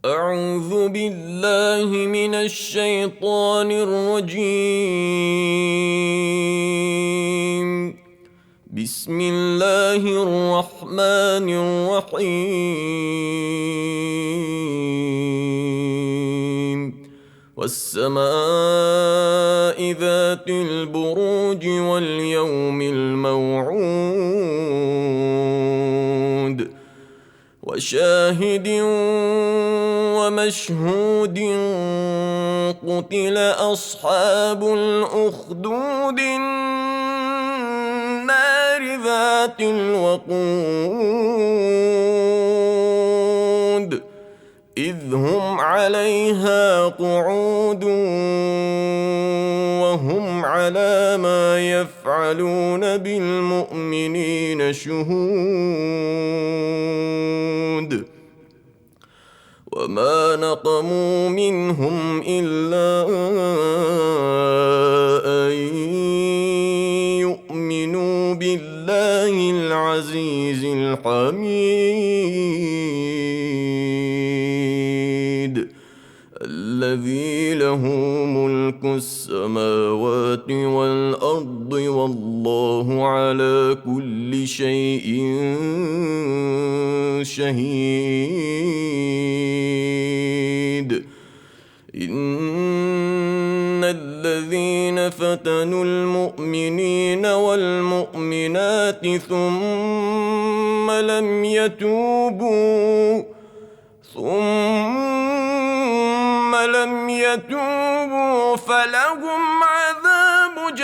أعوذ بالله من الشيطان الرجيم. بسم الله الرحمن الرحيم. والسماء ذات البروج واليوم الموعود وشاهد ومشهود. قتل أصحاب الأخدود النار ذات الوقود إذ هم عليها قعود وهم على ما يفعلون بالمؤمنين شهود. وما نقموا منهم إلا أن يؤمنوا بالله العزيز الحميد الذي له ملك السماوات والأرض والله على كل شيء شهيد. إن الذين فتنوا المؤمنين والمؤمنات ثم لم يتوبوا فلهم عذاب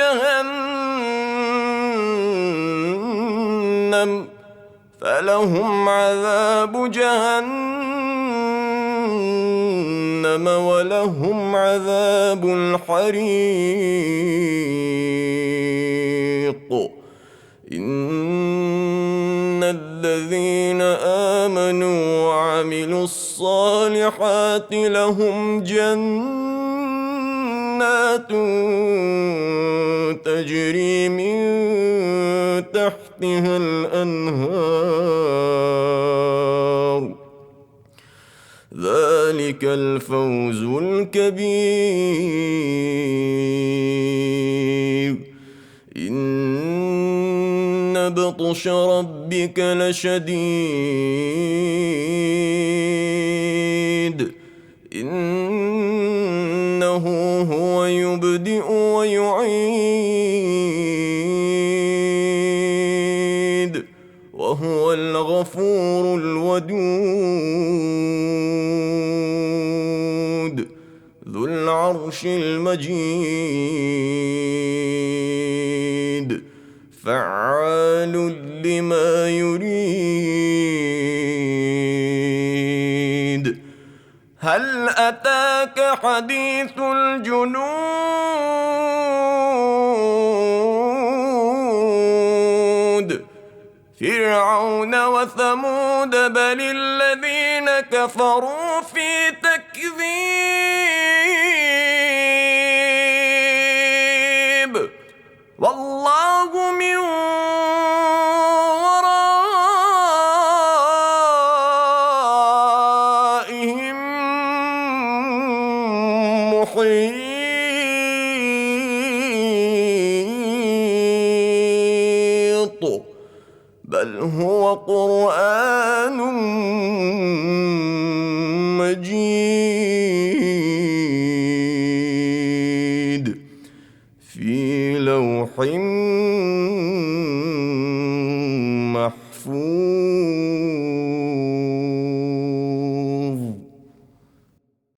جهنم ولهم عذاب الحريق. إن الذين آمنوا وعملوا الصالحات لهم جنات تجري من تحتها الأنهار ذلك الفوز الكبير. إن بطش ربك لشديد. إنه هو يبدئ ويعيد وهو الغفور الودود ذو العرش المجيد فعال لما يريد. هل أتاك حديث الجنود فرعون وثمود بل الذين كفروا في تكذيب والله من ورائهم محيط بل هو قرآن مجيد في لوح محفوظ.